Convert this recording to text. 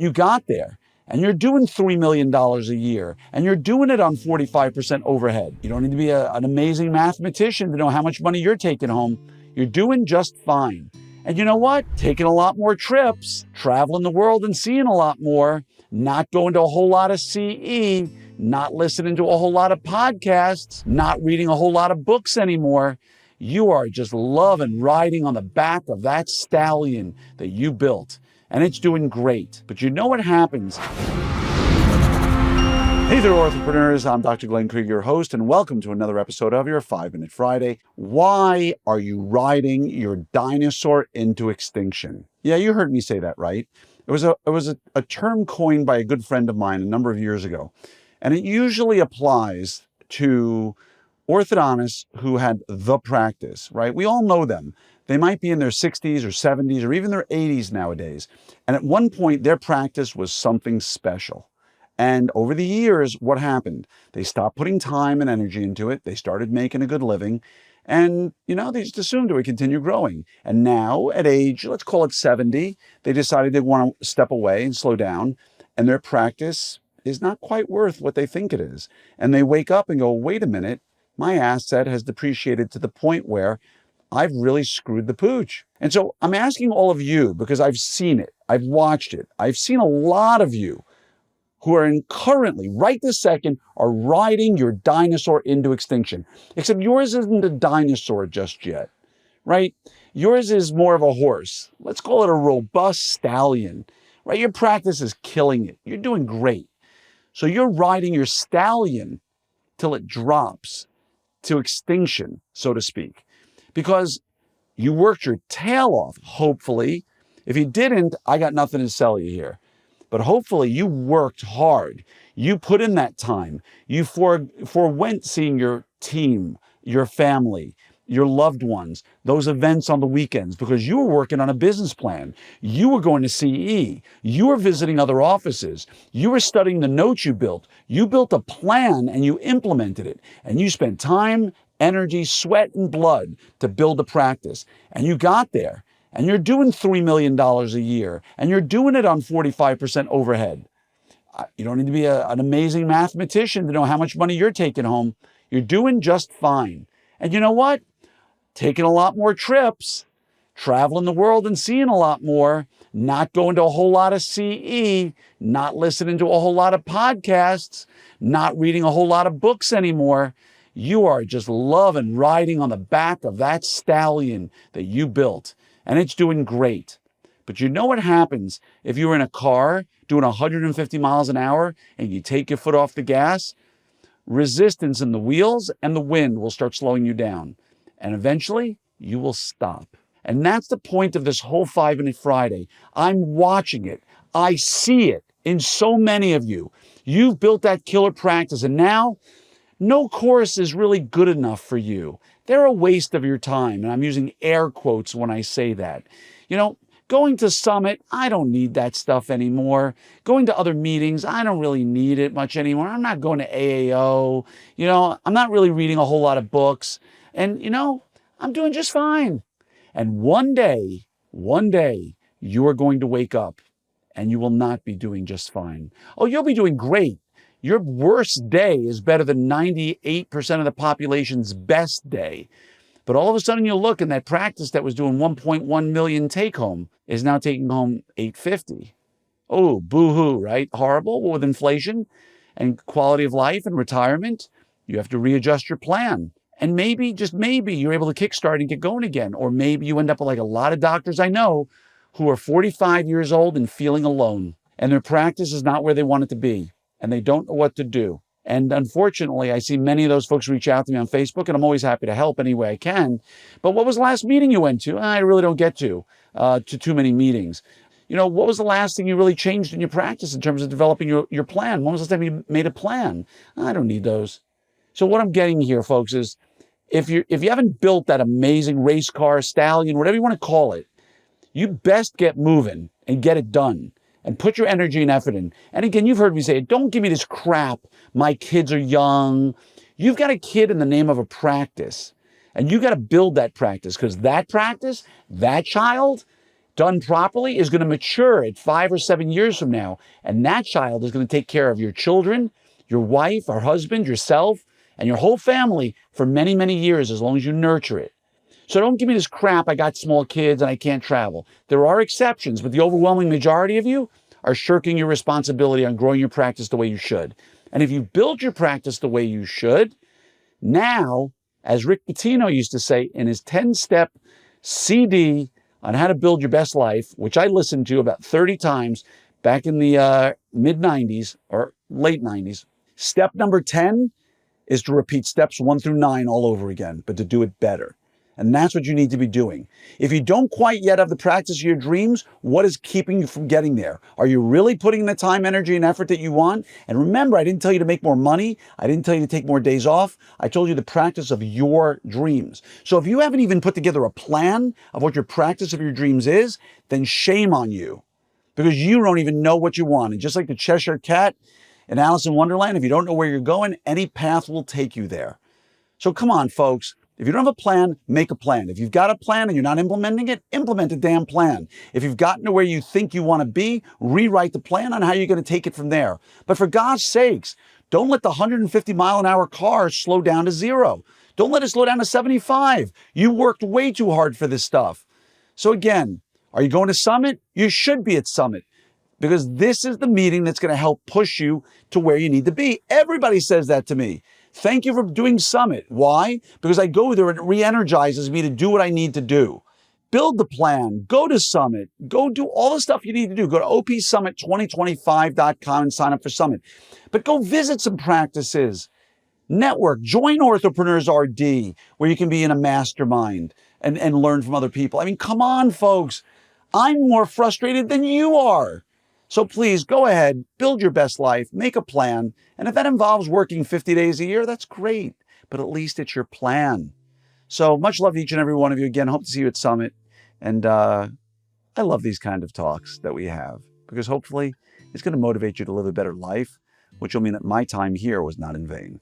You got there and you're doing $3 million a year and you're doing it on 45% overhead. You don't need to be an amazing mathematician to know how much money you're taking home. You're doing just fine. And you know what? Taking a lot more trips, traveling the world and seeing a lot more, not going to a whole lot of CE, not listening to a whole lot of podcasts, not reading a whole lot of books anymore. You are just loving riding on the back of that stallion that you built. And it's doing great. But you know what happens? Hey there, Orthopreneurs. I'm Dr. Glenn Krieger, your host, and welcome to another episode of your 5-Minute Friday. Why are you riding your dinosaur into extinction? Yeah, you heard me say that right. It was a term coined by a good friend of mine a number of years ago. And it usually applies to orthodontists who had the practice, right? We all know them. They might be in their 60s or 70s or even their 80s nowadays. And at one point, their practice was something special. And over the years, what happened? They stopped putting time and energy into it. They started making a good living. And, they just assumed it would continue growing. And now at age, let's call it 70, they decided they want to step away and slow down. And their practice is not quite worth what they think it is. And they wake up and go, wait a minute, my asset has depreciated to the point where I've really screwed the pooch. And so I'm asking all of you, because I've seen it, I've watched it, I've seen a lot of you who are currently, right this second, are riding your dinosaur into extinction. Except yours isn't a dinosaur just yet, right? Yours is more of a horse. Let's call it a robust stallion, right? Your practice is killing it. You're doing great. So you're riding your stallion till it drops to extinction, so to speak. Because you worked your tail off, hopefully. If you didn't, I got nothing to sell you here. But hopefully you worked hard. You put in that time. You forewent seeing your team, your family, your loved ones, those events on the weekends, because you were working on a business plan. You were going to CE. You were visiting other offices. You were studying the notes you built. You built a plan and you implemented it. And you spent time, energy, sweat, and blood to build a practice. And you got there. And you're doing $3 million a year. And you're doing it on 45% overhead. You don't need to be an amazing mathematician to know how much money you're taking home. You're doing just fine. And you know what? Taking a lot more trips, traveling the world and seeing a lot more, not going to a whole lot of CE, not listening to a whole lot of podcasts, not reading a whole lot of books anymore. You are just loving riding on the back of that stallion that you built, and it's doing great. But you know what happens if you're in a car doing 150 miles an hour and you take your foot off the gas? Resistance in the wheels and the wind will start slowing you down. And eventually, you will stop. And that's the point of this whole 5-Minute Friday. I'm watching it. I see it in so many of you. You've built that killer practice, and now no course is really good enough for you. They're a waste of your time, and I'm using air quotes when I say that. Going to Summit, I don't need that stuff anymore. Going to other meetings, I don't really need it much anymore. I'm not going to AAO. I'm not really reading a whole lot of books. And, I'm doing just fine. And one day, you are going to wake up and you will not be doing just fine. Oh, you'll be doing great. Your worst day is better than 98% of the population's best day. But all of a sudden you'll look, and that practice that was doing 1.1 million take home is now taking home 850. Oh, boo-hoo, right? Horrible. Well, with inflation and quality of life and retirement, you have to readjust your plan. And maybe, just maybe, you're able to kickstart and get going again. Or maybe you end up like a lot of doctors I know who are 45 years old and feeling alone. And their practice is not where they want it to be. And they don't know what to do. And unfortunately, I see many of those folks reach out to me on Facebook, and I'm always happy to help any way I can. But what was the last meeting you went to? I really don't get to too many meetings. What was the last thing you really changed in your practice in terms of developing your plan? When was the last time you made a plan? I don't need those. So what I'm getting here, folks, is if you haven't built that amazing race car, stallion, whatever you want to call it, you best get moving and get it done. And put your energy and effort in. And again, you've heard me say, don't give me this crap. My kids are young. You've got a kid in the name of a practice. And you got to build that practice, because that practice, that child, done properly, is going to mature at 5 or 7 years from now. And that child is going to take care of your children, your wife, or husband, yourself, and your whole family for many, many years, as long as you nurture it. So don't give me this crap, I got small kids and I can't travel. There are exceptions, but the overwhelming majority of you are shirking your responsibility on growing your practice the way you should. And if you build your practice the way you should, now, as Rick Pitino used to say in his 10-step CD on how to build your best life, which I listened to about 30 times back in the mid-90s or late 90s, step number 10 is to repeat steps 1 through 9 all over again, but to do it better. And that's what you need to be doing. If you don't quite yet have the practice of your dreams, what is keeping you from getting there? Are you really putting the time, energy, and effort that you want? And remember, I didn't tell you to make more money. I didn't tell you to take more days off. I told you the practice of your dreams. So if you haven't even put together a plan of what your practice of your dreams is, then shame on you, because you don't even know what you want. And just like the Cheshire Cat in Alice in Wonderland, if you don't know where you're going, any path will take you there. So come on, folks. If you don't have a plan, make a plan. If you've got a plan and you're not implementing it, implement a damn plan. If you've gotten to where you think you want to be, rewrite the plan on how you're going to take it from there. But for God's sakes, don't let the 150-mile-an-hour car slow down to 0. Don't let it slow down to 75. You worked way too hard for this stuff. So again, are you going to Summit? You should be at Summit, because this is the meeting that's going to help push you to where you need to be. Everybody says that to me. Thank you for doing Summit. Why? Because I go there and it re-energizes me to do what I need to do. Build the plan. Go to Summit. Go do all the stuff you need to do. Go to opsummit2025.com and sign up for Summit. But go visit some practices. Network. Join Orthopreneurs RD, where you can be in a mastermind and learn from other people. I mean, come on, folks. I'm more frustrated than you are. So please go ahead, build your best life, make a plan. And if that involves working 50 days a year, that's great. But at least it's your plan. So much love to each and every one of you. Again, hope to see you at Summit. And I love these kind of talks that we have, because hopefully it's going to motivate you to live a better life, which will mean that my time here was not in vain.